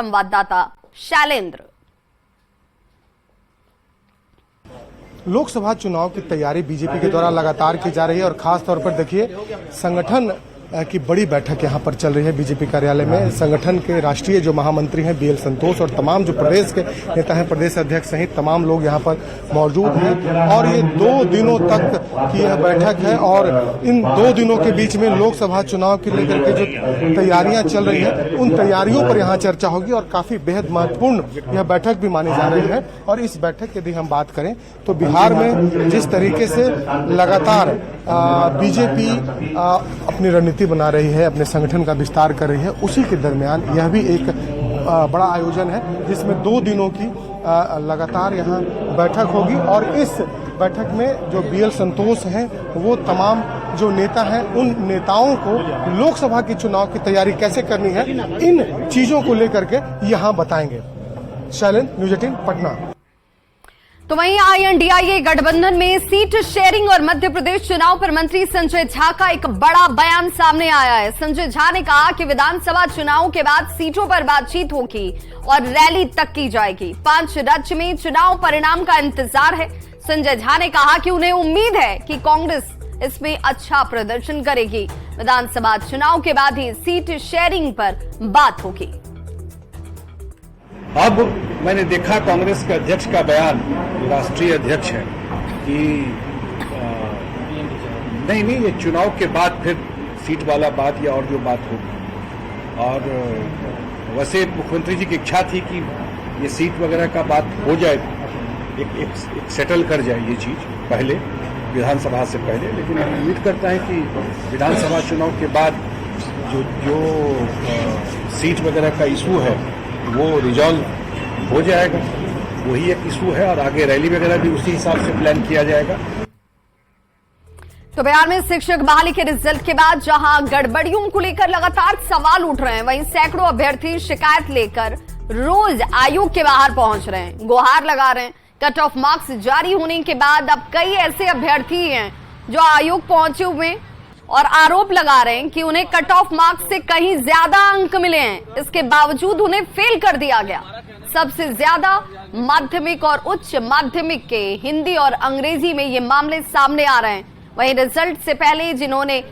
संवाददाता शैलेंद्र। लोकसभा चुनाव की तैयारी बीजेपी के द्वारा लगातार की जा रही है और खास तौर पर देखिए संगठन की बड़ी बैठक यहां पर चल रही है बीजेपी कार्यालय में। संगठन के राष्ट्रीय जो महामंत्री हैं बीएल संतोष और तमाम जो प्रदेश के नेता हैं, प्रदेश अध्यक्ष सहित तमाम लोग यहां पर मौजूद हैं और ये 2 दिनों तक की यह बैठक है और इन 2 दिनों के बीच में लोकसभा चुनाव के लेकर के जो तैयारियां चल रही है उन तैयारियों पर यहाँ चर्चा होगी और काफी बेहद महत्वपूर्ण यह बैठक भी मानी जा रही है। और इस बैठक की यदि हम बात करें तो बिहार में जिस तरीके से लगातार बीजेपी अपनी रणनीति बना रही है, अपने संगठन का विस्तार कर रही है, उसी के दरमियान यह भी एक बड़ा आयोजन है जिसमें 2 दिनों की लगातार यहाँ बैठक होगी और इस बैठक में जो बीएल संतोष हैं वो तमाम जो नेता हैं उन नेताओं को लोकसभा की चुनाव की तैयारी कैसे करनी है इन चीजों को लेकर के यहाँ बताएंगे। शैलेंद्र, न्यूज़ 18 पटना। तो वहीं INDIA गठबंधन में सीट शेयरिंग और मध्य प्रदेश चुनाव पर मंत्री संजय झा का एक बड़ा बयान सामने आया है। संजय झा ने कहा कि विधानसभा चुनाव के बाद सीटों पर बातचीत होगी और रैली तक की जाएगी। 5 राज्य में चुनाव परिणाम का इंतजार है। संजय झा ने कहा कि उन्हें उम्मीद है कि कांग्रेस इसमें अच्छा प्रदर्शन करेगी। विधानसभा चुनाव के बाद ही सीट शेयरिंग पर बात होगी। अब मैंने देखा कांग्रेस के अध्यक्ष का बयान, राष्ट्रीय अध्यक्ष है, कि नहीं ये चुनाव के बाद फिर सीट वाला बात या और जो बात होगी। और वैसे मुख्यमंत्री जी की इच्छा थी कि ये सीट वगैरह का बात हो जाए, एक सेटल कर जाए ये चीज पहले विधानसभा से पहले। लेकिन हम उम्मीद करता है कि विधानसभा चुनाव के बाद जो सीट वगैरह का इशू है वो रिजॉल्व हो जाएगा। वही एक इशू है और आगे रैली वगैरह भी उसी हिसाब से प्लान किया जाएगा। तो बिहार में शिक्षक बहाली के रिजल्ट के बाद जहां गड़बड़ियों को लेकर लगातार सवाल उठ रहे हैं, वहीं सैकड़ों अभ्यर्थी शिकायत लेकर रोज आयोग के बाहर पहुंच रहे हैं, गुहार लगा रहे हैं। कट ऑफ मार्क्स जारी होने के बाद अब कई ऐसे अभ्यर्थी हैं जो आयोग पहुंचे हुए और आरोप लगा रहे हैं कि उन्हें कट ऑफ मार्क्स से कहीं ज्यादा अंक मिले हैं, इसके बावजूद उन्हें फेल कर दिया गया। सबसे ज्यादा माध्यमिक और उच्च माध्यमिक के हिंदी और अंग्रेजी में ये मामले सामने आ रहे हैं। वहीं रिजल्ट से पहले जिन्होंने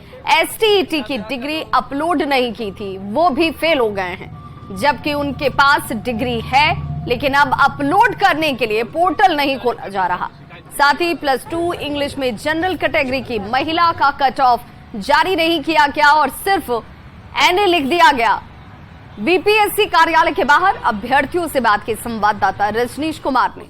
STET की डिग्री अपलोड नहीं की थी वो भी फेल हो गए हैं, जबकि उनके पास डिग्री है लेकिन अब अपलोड करने के लिए पोर्टल नहीं खोला जा रहा। साथ ही +2 इंग्लिश में जनरल कैटेगरी की महिला का कट ऑफ जारी नहीं किया गया और सिर्फ NA लिख दिया गया। BPSC कार्यालय के बाहर अभ्यर्थियों से बात की संवाददाता रजनीश कुमार ने।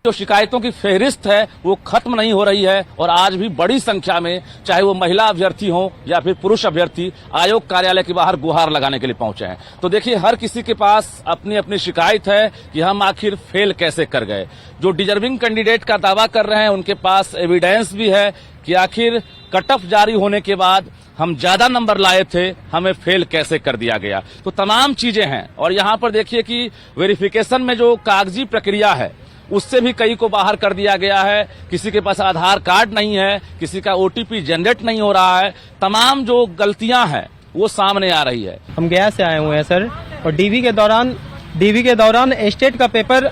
जो शिकायतों की फेहरिस्त है वो खत्म नहीं हो रही है और आज भी बड़ी संख्या में चाहे वो महिला अभ्यर्थी हो या फिर पुरुष अभ्यर्थी आयोग कार्यालय के बाहर गुहार लगाने के लिए पहुंचे हैं। तो देखिए हर किसी के पास अपनी अपनी शिकायत है कि हम आखिर फेल कैसे कर गए। जो डिजर्विंग कैंडिडेट का दावा कर रहे हैं उनके पास एविडेंस भी है कि आखिर कट ऑफ जारी होने के बाद हम ज्यादा नंबर लाए थे, हमें फेल कैसे कर दिया गया। तो तमाम चीजें हैं और यहाँ पर देखिए कि वेरिफिकेशन में जो कागजी प्रक्रिया है उससे भी कई को बाहर कर दिया गया है। किसी के पास आधार कार्ड नहीं है, किसी का OTP जनरेट नहीं हो रहा है। तमाम जो गलतियां हैं वो सामने आ रही है। हम गया से आए हुए हैं सर, और डीवी के दौरान स्टेट का पेपर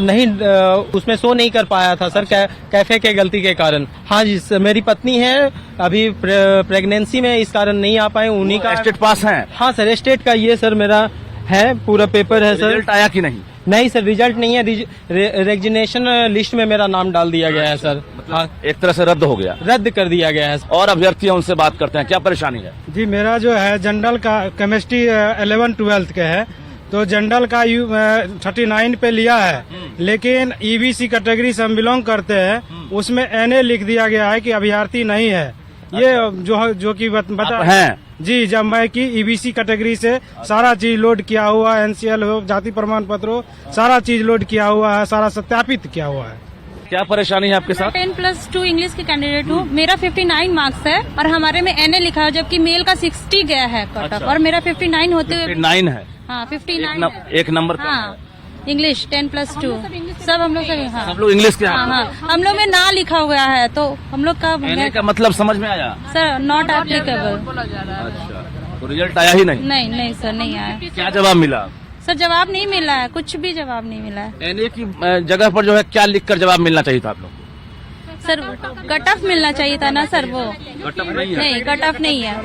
नहीं उसमें शो नहीं कर पाया था सर, कैफे के गलती के कारण। हाँ जी, मेरी पत्नी है अभी प्रेगनेंसी में, इस कारण नहीं आ पाए। उन्हीं का स्टेट पास है? हाँ सर, स्टेट का ये सर मेरा है, पूरा पेपर है सर। रिजल्ट आया कि नहीं? नहीं सर, रिजल्ट नहीं है। रेजिग्नेशन लिस्ट में मेरा नाम डाल दिया गया है सर। हाँ, एक तरह से रद्द हो गया, रद्द कर दिया गया है। और अभ्यर्थी उनसे बात करते हैं, क्या परेशानी है? जी, मेरा जो है जनरल का केमिस्ट्री 11-12 के है, तो जनरल का 39 पे लिया है, लेकिन EBC कैटेगरी से हम बिलोंग करते हैं, उसमें NA लिख दिया गया है कि अभ्यर्थी नहीं है। ये जो कि बता हैं जी, जब मैं की EBC कैटेगरी से सारा चीज लोड किया हुआ, NCL हो, जाति प्रमाण पत्र हो, सारा चीज लोड किया हुआ है, सारा सत्यापित किया हुआ है। क्या परेशानी है आपके साथ? 10+2 इंग्लिश की कैंडिडेट हूँ। मेरा 59 मार्क्स है और हमारे में NA लिखा है, जबकि मेल का 60 गया है कट ऑफ। और मेरा 59 होते हुए 59 है। हाँ, 59 एक नंबर। हाँ, इंग्लिश 10+2 सब हम लोग का। हाँ, सब लोग इंग्लिश के। हाँ, हम लोग में ना लिखा हुआ है, तो हम लोग का NA का मतलब समझ में आया सर? Not applicable. अच्छा, तो रिजल्ट आया ही नहीं? नहीं नहीं सर, नहीं आया। क्या जवाब मिला? सर जवाब नहीं मिला है, कुछ भी जवाब नहीं मिला है। एनए की जगह पर जो है क्या लिखकर जवाब मिलना चाहिए था आप लोग? सर कट ऑफ मिलना चाहिए था ना सर, वो कट ऑफ नहीं है? नहीं, कट ऑफ नहीं है।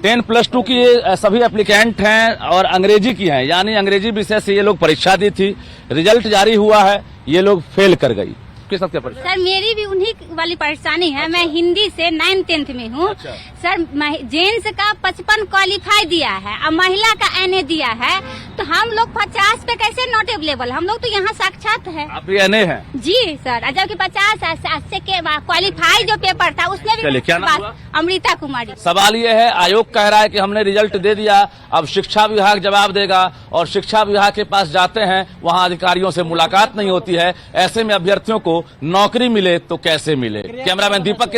10+2 की ये सभी एप्लीकेंट हैं और अंग्रेजी की हैं, यानी अंग्रेजी विषय से ये लोग परीक्षा दी थी, रिजल्ट जारी हुआ है, ये लोग फेल कर गई। किस क्या परीक्षा? सर मेरी भी उन्हीं वाली परेशानी है। मैं हिंदी से 9th 10th में हूँ। अच्छा। सर जेंट्स का 55 क्वालिफाई दिया है और महिला का एनए दिया है, तो हम लोग 50 पे कैसे नॉट अवेलेबल? हम लोग तो यहाँ साक्षात है। आप भी एनए हैं? जी सर, जबकि 50 से के क्वालिफाई जो पेपर था उसमें चलिए, भी क्या नाम हुआ? अमृता कुमारी। सवाल ये है, आयोग कह रहा है कि हमने रिजल्ट दे दिया, अब शिक्षा विभाग जवाब देगा, और शिक्षा विभाग के पास जाते हैं, वहां अधिकारियों से मुलाकात नहीं होती है। ऐसे में अभ्यर्थियों को नौकरी मिले तो कैसे मिले? कैमरामैन दीपक के